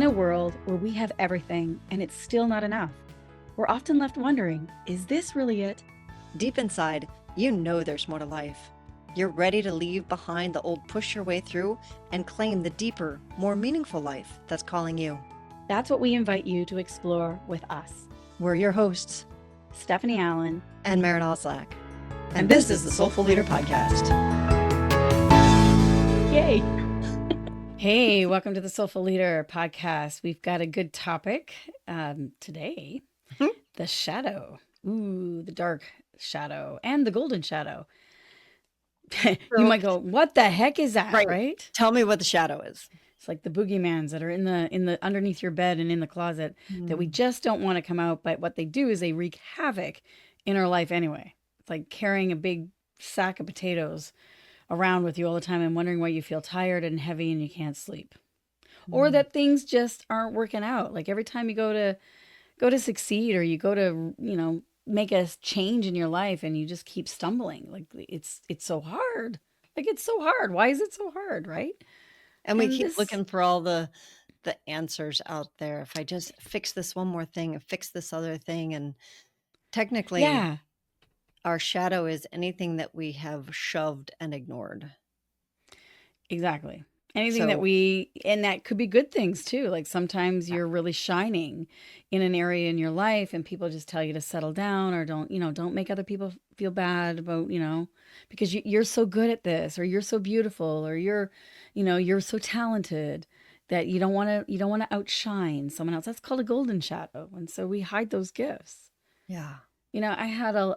a world where we have everything and it's still not enough, we're often left wondering, is this really it? Deep inside, you know there's more to life. You're ready to leave behind the old push your way through and claim the deeper, more meaningful life that's calling you. That's what we invite you to explore with us. We're your hosts, Stephanie Allen and Maren Stephanie. And this is the Soulful Leader Podcast. Yay! Hey, welcome to the Soulful Leader Podcast. We've got a good topic today. The shadow. Ooh, the dark shadow and the golden shadow. You might go, what the heck is that, right? Tell me what the shadow is. It's like the boogeymans that are in the underneath your bed and in the closet that we just don't want to come out. But what they do is they wreak havoc in our life anyway. It's like carrying a big sack of potatoes around with you all the time and wondering why you feel tired and heavy and you can't sleep. Or that things just aren't working out. Like every time you go to succeed or you go to, make a change in your life and you just keep stumbling. Like it's so hard. Like it's so hard. Why is it so hard, right? And we keep looking for all the answers out there. If I just fix this one more thing and fix this other thing, and technically our shadow is anything that we have shoved and ignored. Exactly. Anything and that could be good things too. Like sometimes you're really shining in an area in your life and people just tell you to settle down or don't make other people feel bad about, because you're so good at this or you're so beautiful or you're so talented that you don't want to outshine someone else. That's called a golden shadow. And so we hide those gifts. Yeah. I had a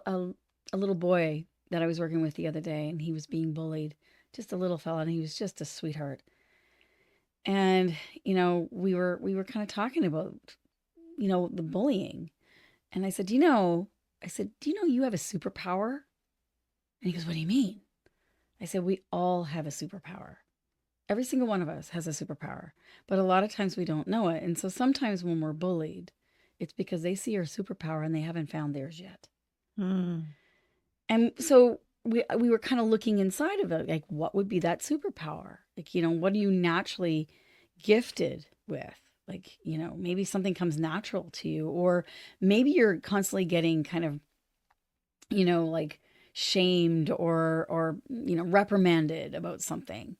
little boy that I was working with the other day and he was being bullied. Just a little fella, and he was just a sweetheart. And, we were kind of talking about, the bullying. And I said, do you know you have a superpower? And he goes, what do you mean? I said, we all have a superpower. Every single one of us has a superpower. But a lot of times we don't know it. And so sometimes when we're bullied, it's because they see our superpower and they haven't found theirs yet. And so we were kind of looking inside of it, like what would be that superpower? Like, what are you naturally gifted with? Like, maybe something comes natural to you, or maybe you're constantly getting kind of, like shamed or reprimanded about something.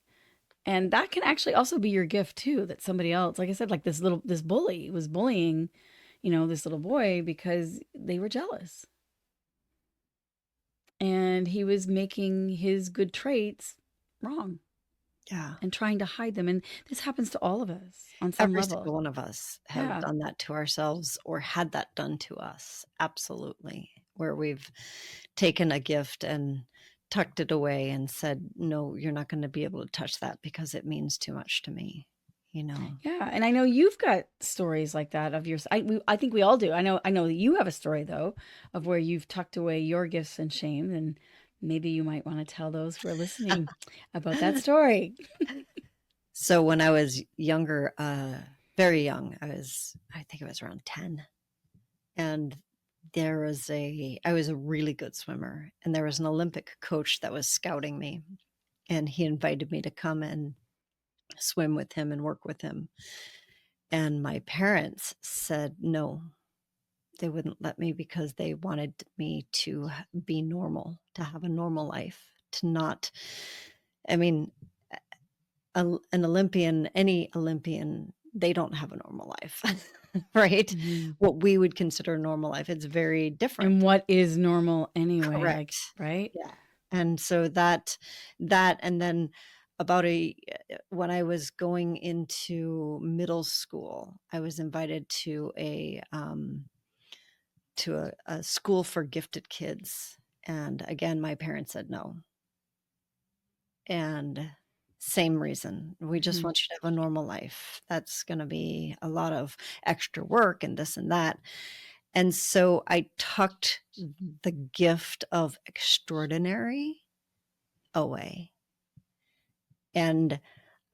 And that can actually also be your gift too, that somebody else, like I said, like this bully was bullying, this little boy because they were jealous. And he was making his good traits wrong. Yeah. And trying to hide them. And this happens to all of us on some Every level. single one of us have done that to ourselves or had that done to us. Absolutely. Where we've taken a gift and tucked it away and said, no, you're not going to be able to touch that because it means too much to me. Yeah. And I know you've got stories like that of yours. I think we all do. I know that you have a story though, of where you've tucked away your gifts and shame, and maybe you might want to tell those who are listening about that story. So when I was younger, very young, I think I was around 10, and I was a really good swimmer, and there was an Olympic coach that was scouting me, and he invited me to come and swim with him and work with him. And my parents said no, they wouldn't let me because they wanted me to be normal, to have a normal life, to not, any Olympian, they don't have a normal life, right? Mm-hmm. What we would consider a normal life, it's very different. And what is normal anyway? Correct. Right? Yeah. And so that, and then when I was going into middle school, I was invited to a school for gifted kids. And again, my parents said no. And same reason. We just want you to have a normal life. That's going to be a lot of extra work and this and that. And so I tucked the gift of extraordinary away. And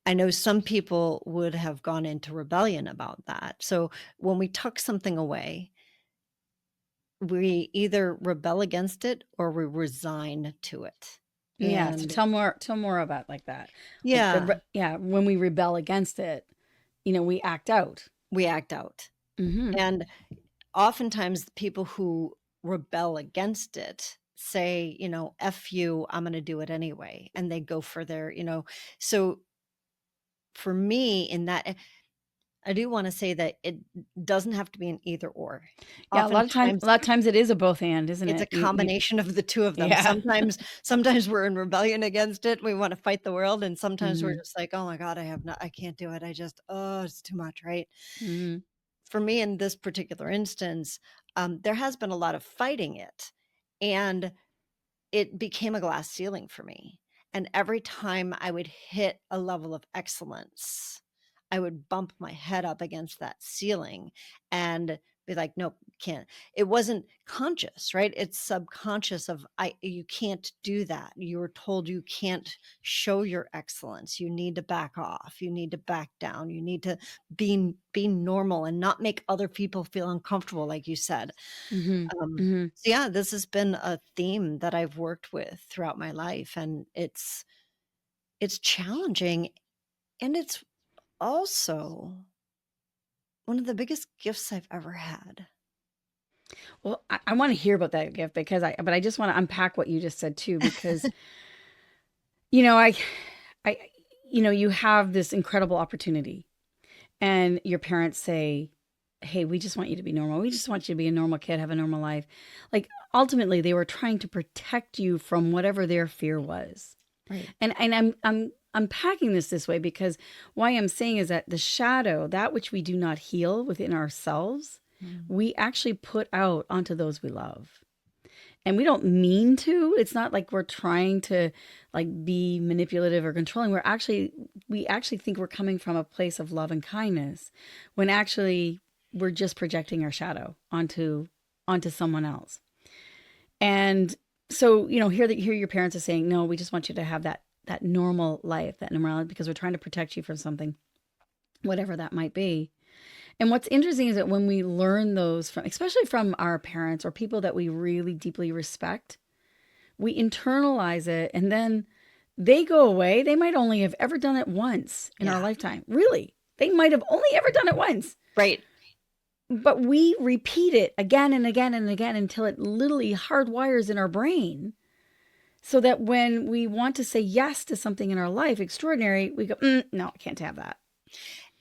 I know some people would have gone into rebellion about that. So when we tuck something away, we either rebel against it or we resign to it. So tell more about like that. Yeah. When we rebel against it, we act out. we act out. Hmm. And oftentimes the people who rebel against it say, F you, I'm going to do it anyway. And they go for so for me in that, I do want to say that it doesn't have to be an either or. Yeah, a Oftentimes lot of times it is a both and, isn't it's a it? You combination of the two of them. yeah. Sometimes we're in rebellion against it. We want to fight the world. And sometimes we're Hmm. just like, oh my God, I can't do it. Oh, it's too much, right? Hmm. For me in this particular instance, there has been a lot of fighting it. And it became a glass ceiling for me. And every time I would hit a level of excellence, I would bump my head up against that ceiling and be like, nope, can't. It wasn't conscious, right? It's subconscious of you can't do that. You were told you can't show your excellence. You need to back off. You need to back down. You need to be normal and not make other people feel uncomfortable, like you said. Hmm. Hmm. So yeah, this has been a theme that I've worked with throughout my life, and it's challenging, and it's also one of the biggest gifts I've ever had. Well, I want to hear about that gift because but I just want to unpack what you just said too, because you know, I, you have this incredible opportunity, and your parents say, "Hey, we just want you to be normal. We just want you to be a normal kid, have a normal life." Like ultimately, they were trying to protect you from whatever their fear was. Right. And I'm unpacking this way because why I'm saying is that the shadow, that which we do not heal within ourselves, Mm. we actually put out onto those we love. And we don't mean to. It's not like we're trying to like be manipulative or controlling. We actually think we're coming from a place of love and kindness when actually we're just projecting our shadow onto someone else. And so, here your parents are saying, "No, we just want you to have that normal life, that normality because we're trying to protect you from something, whatever that might be." And what's interesting is that when we learn those from, especially from our parents or people that we really deeply respect, we internalize it and then they go away. They might only have ever done it once in our Yeah. lifetime. Really. They might have only ever done it once. Right. But we repeat it again and again and again until it literally hardwires in our brain so that when we want to say yes to something in our life extraordinary, we go, no, I can't have that.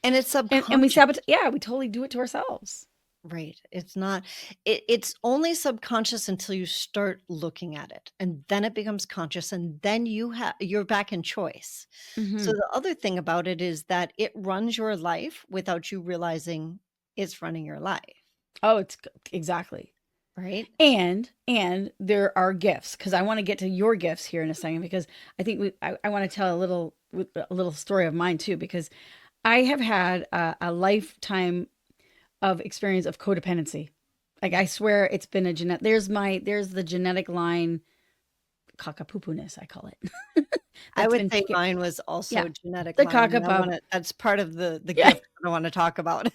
And it's And we subconscious. sabotage. Yeah, we totally do it to ourselves. Right. It's not it's only subconscious until you start looking at it. And then it becomes conscious and then you're back in choice. So Hmm. the other thing about it is that it runs your life without you realizing it's running your life, Oh, exactly. right? And there are gifts because I want to get to your gifts here in a second because I think I want to tell a little story of mine too because I have had a lifetime of experience of codependency. Like I swear it's been a genetic. There's the genetic line cockapoo-ness, I call it. I That's would been say taken. mine was also Yeah, a genetic the line, and cockapoo. that's part of the Yeah, gift I want to talk about.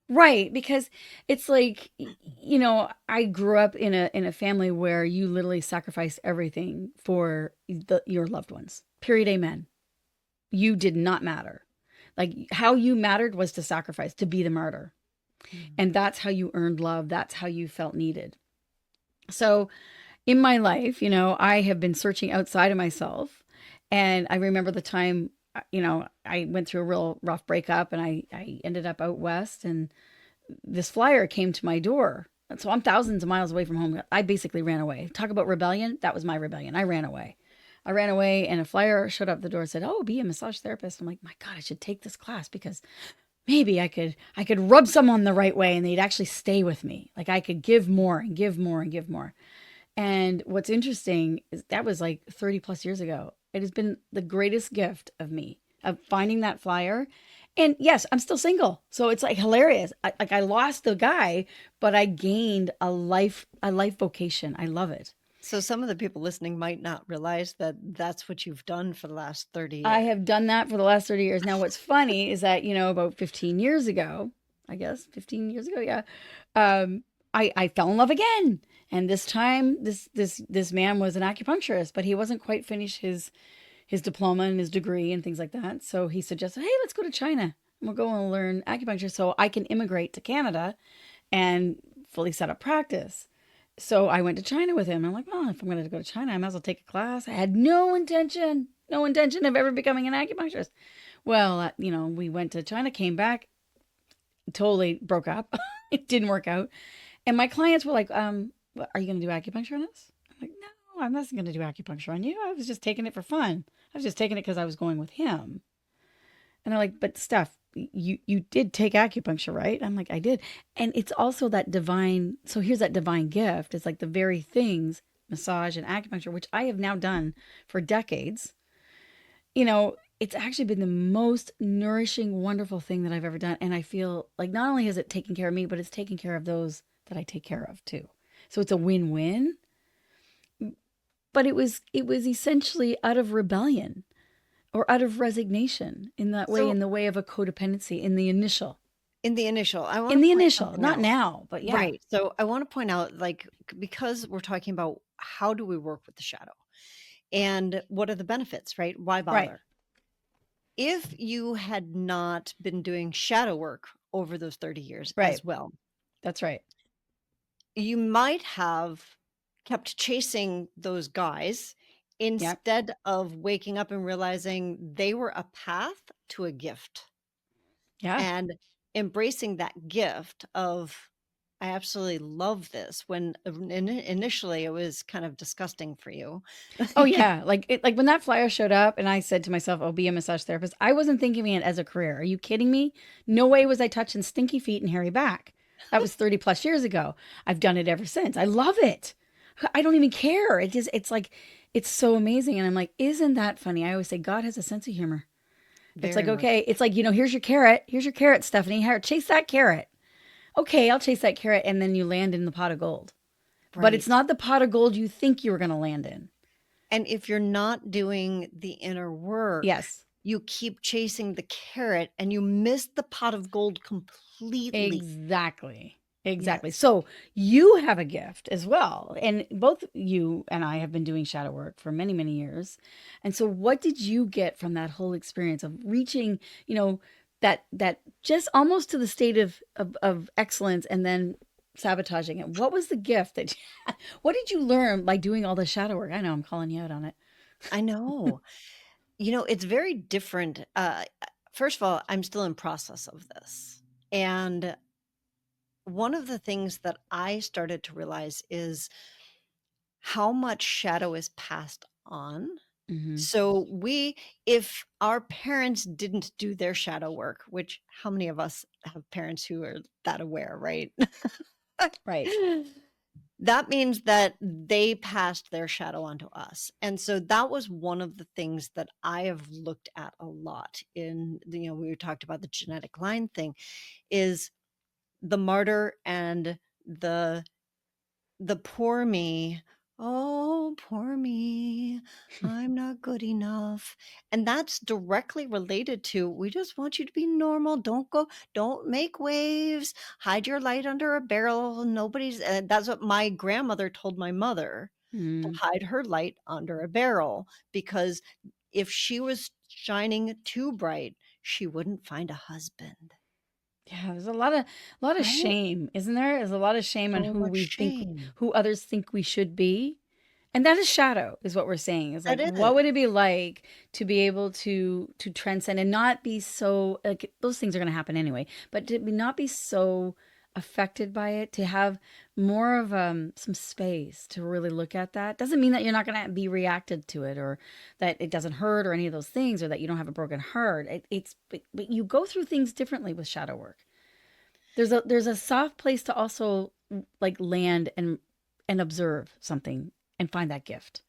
right. Because it's like I grew up in a family where you literally sacrificed everything for your loved ones. Period. Amen. You did not matter. Like how you mattered was to sacrifice, to be the martyr. Mm. And that's how you earned love. That's how you felt needed. So in my life, I have been searching outside of myself. And I remember the time, I went through a real rough breakup and I ended up out west and this flyer came to my door. And so I'm thousands of miles away from home. I basically ran away. Talk about rebellion. That was my rebellion. I ran away. I ran away and a flyer showed up at the door and said, "Oh, be a massage therapist." I'm like, "My God, I should take this class because maybe I could rub someone the right way and they'd actually stay with me. Like I could give more and give more and give more." And what's interesting is that was like 30 plus years ago. It has been the greatest gift of me of finding that flyer. And yes, I'm still single. So it's like hilarious. I lost the guy, but I gained a life vocation. I love it. So some of the people listening might not realize that that's what you've done for the last 30 I years. have done that for the last 30 years. Now, what's funny is that, about 15 years ago, I guess 15 years ago, yeah, um, I fell in love again. And this time, this man was an acupuncturist, but he wasn't quite finished his diploma and his degree and things like that. So he suggested, "Hey, let's go to China." I'm gonna go and learn acupuncture so I can immigrate to Canada and fully set up practice. So I went to China with him. I'm like, oh, if I'm going to go to China, I might as well take a class. I had no intention of ever becoming an acupuncturist. Well, we went to China, came back, totally broke up. It didn't work out. And my clients were like, are you going to do acupuncture on us? I'm like, no, I'm not going to do acupuncture on you. I was just taking it for fun. I was just taking it because I was going with him. And they're like, but Steph, you did take acupuncture, right? I'm like, I did. And it's also that divine. So here's that divine gift. It's like the very things, massage and acupuncture, which I have now done for decades. It's actually been the most nourishing, wonderful thing that I've ever done. And I feel like not only has it taken care of me, but it's taken care of those that I take care of too. So it's a win-win. But it was essentially out of rebellion or out of resignation in that way, in So the way of a codependency in the initial. in the initial, I want In to the point initial, something not out. now, but yeah. Right. So I want to point out, like, because we're talking about how do we work with the shadow and what are the benefits, right? Why Right. bother? If you had not been doing shadow work over those 30 years Right. as well, That's right. you might have kept chasing those guys Yep. instead of waking up and realizing they were a path to a gift Yeah. and embracing that gift of, I absolutely love this, when initially it was kind of disgusting for you. Oh yeah. Like when that flyer showed up and I said to myself, "Oh, be a massage therapist." I wasn't thinking of it as a career. Are you kidding me? No way was I touching stinky feet and hairy back. That was 30 plus years ago. I've done it ever since. I love it. I don't even care. It's like it's so amazing and I'm like, "Isn't that funny?" I always say God has a sense of humor. It's Very like, much. okay, it's like, here's your carrot. Here's your carrot, Stephanie. Here, chase that carrot. Okay, I'll chase that carrot. And then you land in the pot of gold. But it's Right. not the pot of gold you think you were going to land in. And if you're not doing the inner work, Yes, you keep chasing the carrot and you miss the pot of gold completely. exactly. Exactly. Yes. So you have a gift as well. And both you and I have been doing shadow work for many, many years. And so what did you get from that whole experience of reaching, that just almost to the state of excellence and then sabotaging it? What was the gift what did you learn by doing all the shadow work? I know I'm calling you out on it. I know. It's very different. First of all, I'm still in process of this. And one of the things that I started to realize is how much shadow is passed on. Hmm. So if our parents didn't do their shadow work, which how many of us have parents who are that aware, right? Right. That means that they passed their shadow onto us. And so that was one of the things that I have looked at a lot we talked about the genetic line thing, is the martyr and the poor me. Oh, poor me. I'm not good enough. And that's directly related to, we just want you to be normal. Don't make waves. Hide your light under a barrel. That's what my grandmother told my mother, to Mm. hide her light under a barrel, because if she was shining too bright, she wouldn't find a husband. Yeah, there's a lot of Right? shame, isn't there? There's a lot of shame on So who much we think shame. who others think we should be. And that is shadow, is what we're saying. Is That like, is. what would it be like to be able to transcend and not be so like those things are going to happen anyway, but to not be so affected by it, to have more of some space to really look at that. Doesn't mean that you're not going to be reacted to it or that it doesn't hurt or any of those things or that you don't have a broken heart. But you go through things differently with shadow work. There's a soft place to also like land and observe something and find that gift.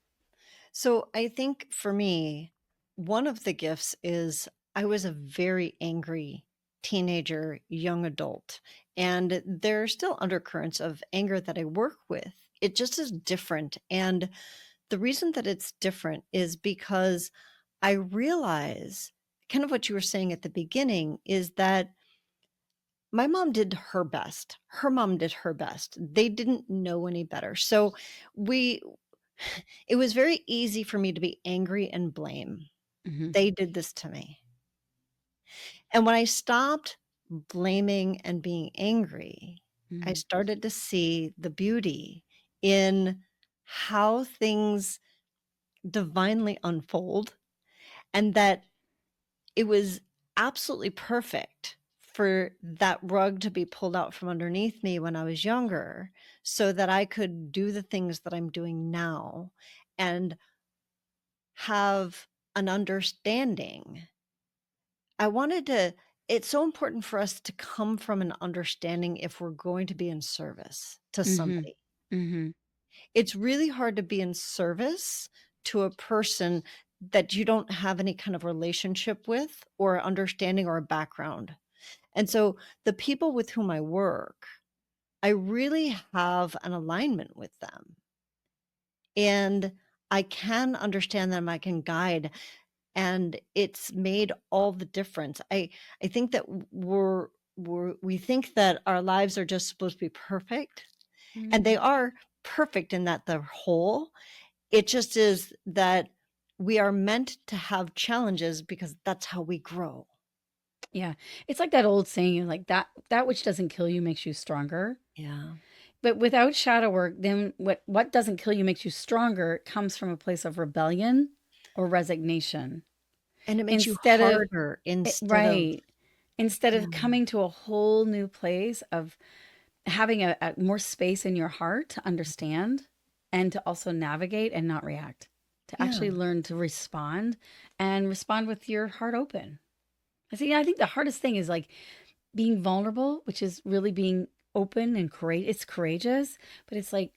So I think for me, one of the gifts is I was a very angry teenager, young adult, and there are still undercurrents of anger that I work with. It just is different. And the reason that it's different is because I realize, kind of what you were saying at the beginning, is that my mom did her best. Her mom did her best. They didn't know any better. So we it was very easy for me to be angry and blame. Hmm. They did this to me. And when I stopped blaming and being angry, I Mm. started to see the beauty in how things divinely unfold, and that it was absolutely perfect for that rug to be pulled out from underneath me when I was younger so that I could do the things that I'm doing now and have an understanding. I wanted to It's so important for us to come from an understanding if we're going to be in service to Mhm. somebody. Mhm. It's really hard to be in service to a person that you don't have any kind of relationship with or understanding or background. And so the people with whom I work, I really have an alignment with them. And I can understand them, I can guide, and it's made all the difference. I think that we think that our lives are just supposed to be perfect, and Mm. they are perfect in that they're whole. It just is that we are meant to have challenges because that's how we grow. Yeah. It's like that old saying, like that which doesn't kill you makes you stronger. Yeah. But without shadow work, then what doesn't kill you makes you stronger comes from a place of rebellion or resignation. And it makes you Instead of harder instead of right. Instead yeah, of coming to a whole new place of having a more space in your heart to understand and to also navigate and not react, to yeah, actually learn to respond and respond with your heart open. I think the hardest thing is like being vulnerable, which is really being open and courageous. It's courageous, but it's like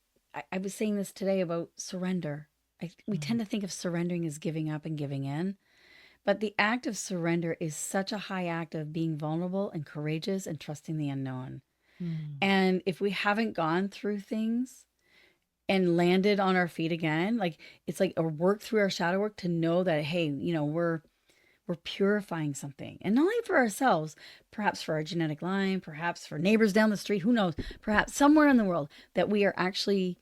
I was saying this today about surrender. We mm, tend to think of surrendering as giving up and giving in, but the act of surrender is such a high act of being vulnerable and courageous and trusting the unknown. mm, And if we haven't gone through things and landed on our feet again, like it's like a work through our shadow work to know that, hey, we're purifying something. And not only for ourselves, perhaps for our genetic line, perhaps for neighbors down the street, who knows, perhaps somewhere in the world that we're actually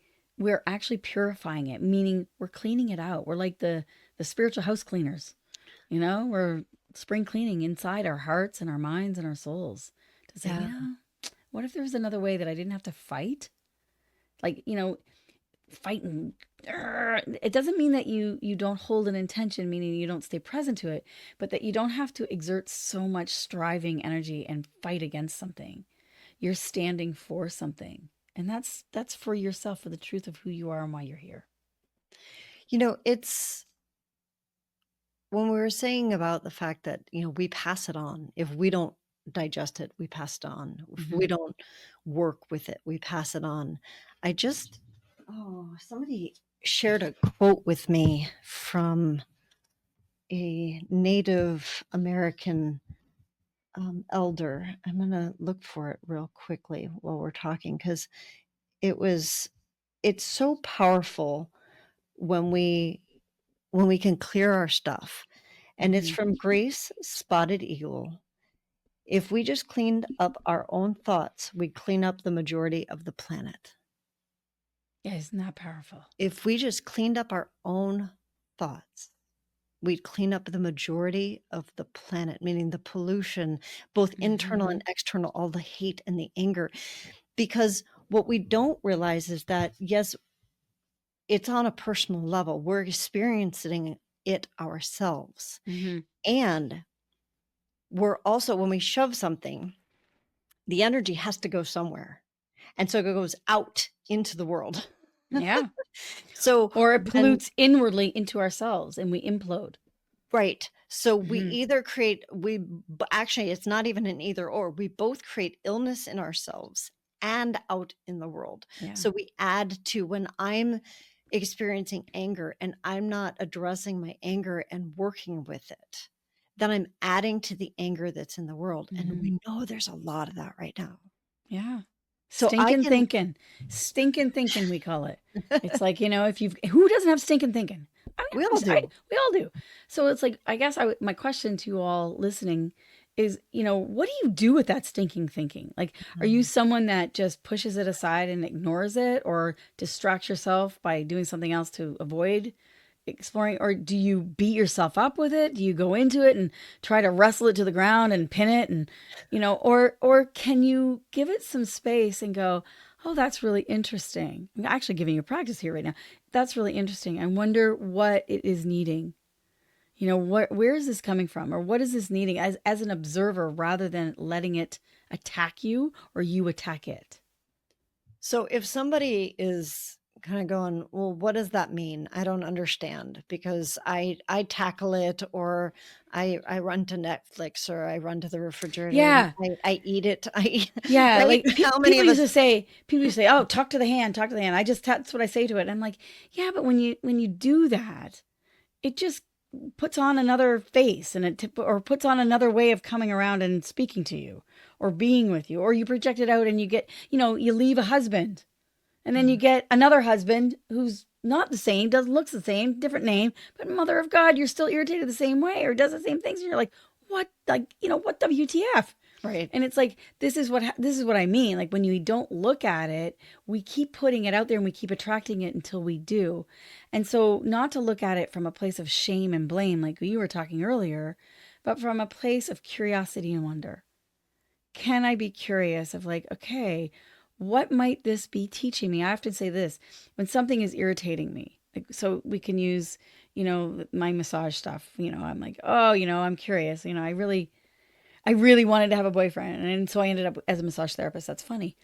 purifying it, meaning we're cleaning it out. We're like the spiritual house cleaners, we're spring cleaning inside our hearts and our minds and our souls to say, yeah. what if there was another way that I didn't have to fight? Like, fighting. It doesn't mean that you don't hold an intention, meaning you don't stay present to it, but that you don't have to exert so much striving energy and fight against something. You're standing for something. And that's for yourself, for the truth of who you are and why you're here. It's when we were saying about the fact that, we pass it on. If we don't digest it, we pass it on. If we Hmm. don't work with it, we pass it on. I just somebody shared a quote with me from a Native American elder. I'm going to look for it real quickly while we're talking because it was, it's so powerful when we can clear our stuff. And it's Hmm. from Grace Spotted Eagle. If we just cleaned up our own thoughts, we'd clean up the majority of the planet. Yeah, isn't that powerful? If we just cleaned up our own thoughts, we'd clean up the majority of the planet, meaning the pollution, both internal Hmm. and external, all the hate and the anger. Because what we don't realize is that, yes, it's on a personal level. We're experiencing it ourselves. Hmm. And we're also, when we shove something, the energy has to go somewhere. And so it goes out into the world. Yeah. So Or it when pollutes inwardly into ourselves and we implode. right. So we Hmm. either create actually it's not even an either or. We both create illness in ourselves and out in the world. Yeah. So we add to when I'm experiencing anger and I'm not addressing my anger and working with it, then I'm adding to the anger that's in the world. And Hmm. we know there's a lot of that right now. Yeah. So I Stinking can thinking. Stinking thinking, we call it. It's like, if you've, who doesn't have stinking thinking? we all do. We all do. So it's like, I guess my question to you all listening is, what do you do with that stinking thinking? Like, are you Mm. someone that just pushes it aside and ignores it or distracts yourself by doing something else to avoid exploring, or do you beat yourself up with it? Do you go into it and try to wrestle it to the ground and pin it, and or can you give it some space and go, oh, that's really interesting. I'm actually giving you practice here right now. That's really interesting. I wonder what it is needing. Where is this coming from, or what is this needing, as an observer, rather than letting it attack you or you attack it. So if somebody is kind of going, well, what does that mean? I don't understand, because I tackle it, or I run to Netflix, or I run to the refrigerator and Yeah. I eat it. Yeah, Right? like How many of us? people used to say, "Oh, talk to the hand, talk to the hand." That's what I say to it. And I'm like, "Yeah, but when you do that, it just puts on another face, and or puts on another way of coming around and speaking to you or being with you, or you project it out and you get, you leave a husband and then you Mhm. get another husband who's not the same, doesn't looks the same, different name, but mother of God, you're still irritated the same way or does the same things, and you're like, what, like, what WTF? Right. And it's like, this is what I mean. Like, when you don't look at it, we keep putting it out there and we keep attracting it until we do. And so, not to look at it from a place of shame and blame, like you were talking earlier, but from a place of curiosity and wonder. Can I be curious of, like, okay, what might this be teaching me? I often say this when something is irritating me. Like, so we can use, my massage stuff. I'm like, oh, I'm curious. I really wanted to have a boyfriend. And so I ended up as a massage therapist. That's funny.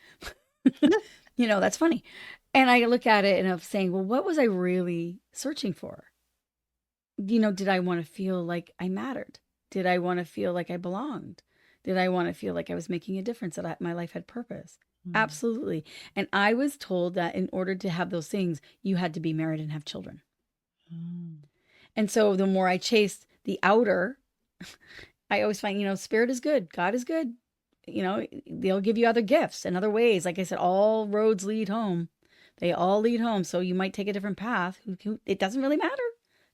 That's funny. And I look at it and I'm saying, well, what was I really searching for? Did I want to feel like I mattered? Did I want to feel like I belonged? Did I want to feel like I was making a difference, that my life had purpose? Mm. Absolutely. And I was told that in order to have those things, you had to be married and have children. Mm. And so the more I chased the outer, I always find, spirit is good. God is good. They'll give you other gifts and other ways. Like I said, all roads lead home. They all lead home. So you might take a different path. It doesn't really matter.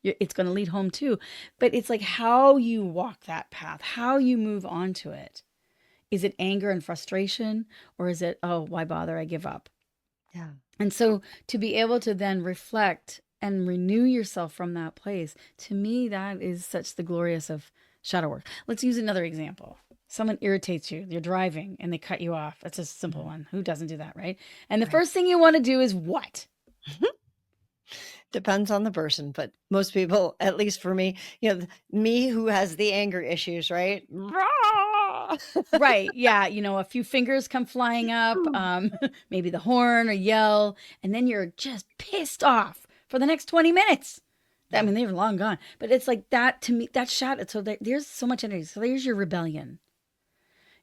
It's going to lead home too. But it's like how you walk that path, how you move on to it. Is it anger and frustration, or is it, oh, why bother? I give up. Yeah. And so to be able to then reflect and renew yourself from that place, to me, that is such the glorious of shadow work. Let's use another example. Someone irritates you, you're driving and they cut you off. That's a simple Mhm. one. Who doesn't do that, right? And the Right. first thing you want to do is what? Depends on the person, but most people, at least for me, me who has the anger issues, right? Rah! Right. Yeah. A few fingers come flying up, maybe the horn or yell, and then you're just pissed off for the next 20 minutes. I Yeah. mean, they're long gone, but it's like that to me, that's shot. So there's so much energy. So there's your rebellion,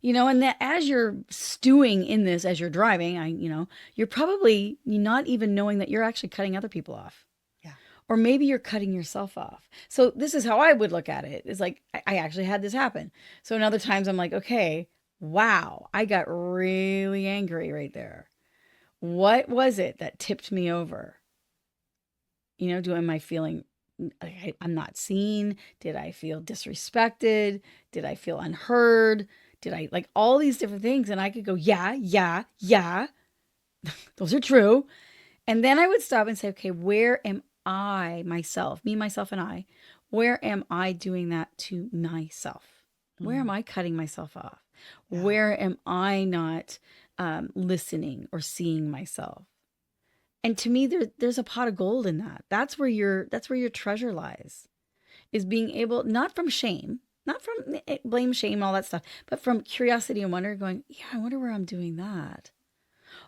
and that as you're stewing in this, as you're driving, you're probably not even knowing that you're actually cutting other people off. Yeah. Or maybe you're cutting yourself off. So this is how I would look at it. It's like I actually had this happen. So in other times I'm like, okay, wow, I got really angry right there. What was it that tipped me over? Am I feeling I'm not seen? Did I feel disrespected? Did I feel unheard? Did I, like, all these different things? And I could go, yeah, yeah, yeah, those are true. And then I would stop and say, okay, where am I, myself, me, myself, and I, where am I doing that to myself? Where am Mm. I cutting myself off? Yeah. Where am I not listening or seeing myself? And to me, there's a pot of gold in that. That's where your treasure lies. Is being able, not from shame, not from blame, shame, all that stuff, but from curiosity and wonder, going, yeah, I wonder where I'm doing that.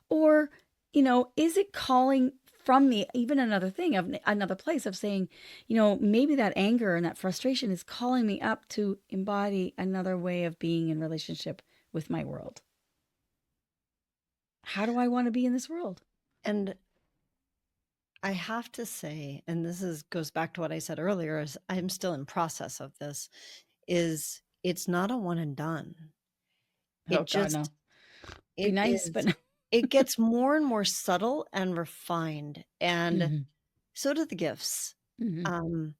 Or, is it calling from me, even another thing of another place of saying, maybe that anger and that frustration is calling me up to embody another way of being in relationship with my world. How do I want to be in this world? And I have to say, and this is goes back to what I said earlier, is I'm still in process of this, is it's not a one and done. Oh It God, just no. Be it nice, but is no. it gets more and more subtle and refined, and Hmm. so do the gifts. Hmm. Um,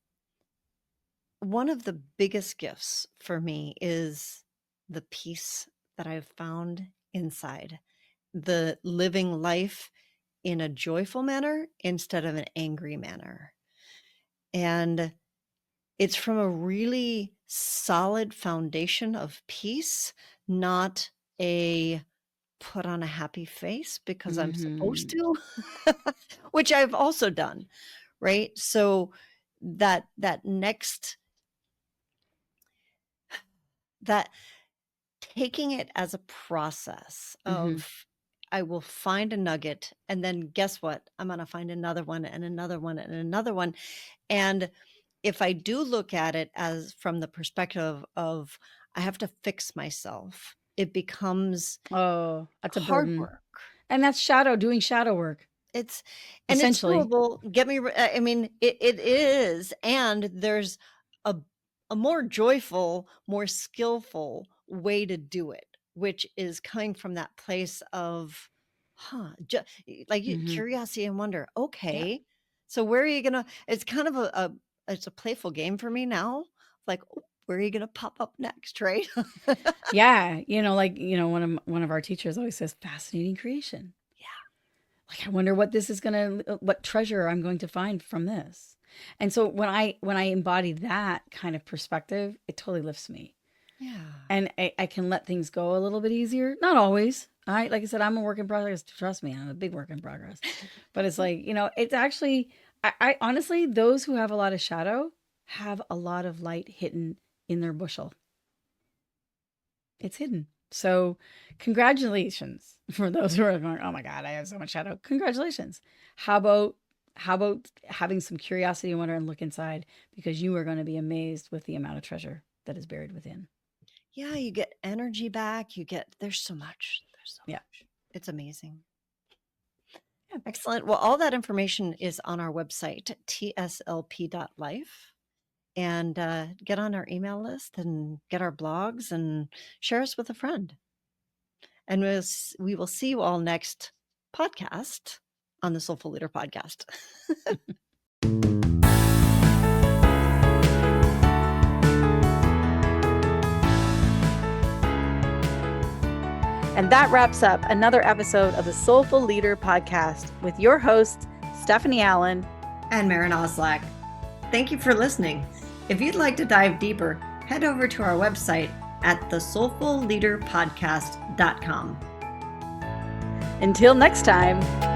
one of the biggest gifts for me is the peace that I've found inside, the living life in a joyful manner instead of an angry manner. And it's from a really solid foundation of peace, not a put on a happy face because I'm supposed Mhm. to, which I've also done, right? So that next that taking it as a process Mhm. of I will find a nugget and then guess what? I'm going to find another one and another one and another one. And if I do look at it as from the perspective of I have to fix myself, it becomes Oh, that's a hard burden. work. And that's doing shadow work, It's and it's essentially. doable. I mean, it is, and there's a a more joyful, more skillful way to do it, which is coming from that place of, Mhm. curiosity and wonder. Yeah. Okay, so where are you gonna? It's kind of a it's a playful game for me now. Like, "Oh, where are you gonna pop up next, right? Yeah, one of our teachers always says, "Fascinating creation." Yeah, Like, I wonder what treasure I'm going to find from this. And so when I embody that kind of perspective, it totally lifts me. yeah, And I can let things go a little bit easier. Not always. Like I said, I'm a work in progress. Trust me, I'm a big work in progress. But it's like, it's actually, I honestly, those who have a lot of shadow have a lot of light hidden in their bushel. It's hidden. So, congratulations for those who are going, "Oh my God, I have so much shadow." Congratulations. How about having some curiosity and wonder and look inside because you are going to be amazed with the amount of treasure that is buried within. yeah. You get energy back. You get there's so much. There's so Yeah. much. It's amazing. Yeah. Excellent. Well, all that information is on our website, tslp.life. And get on our email list and get our blogs and share us with a friend. And we will see you all next podcast on the Soulful Leader podcast. And that wraps up another episode of the Soulful Leader podcast with your host, Stephanie Allen. And Maren Oslack. Thank you for listening. If you'd like to dive deeper, head over to our website at thesoulfulleaderpodcast.com. Until next time.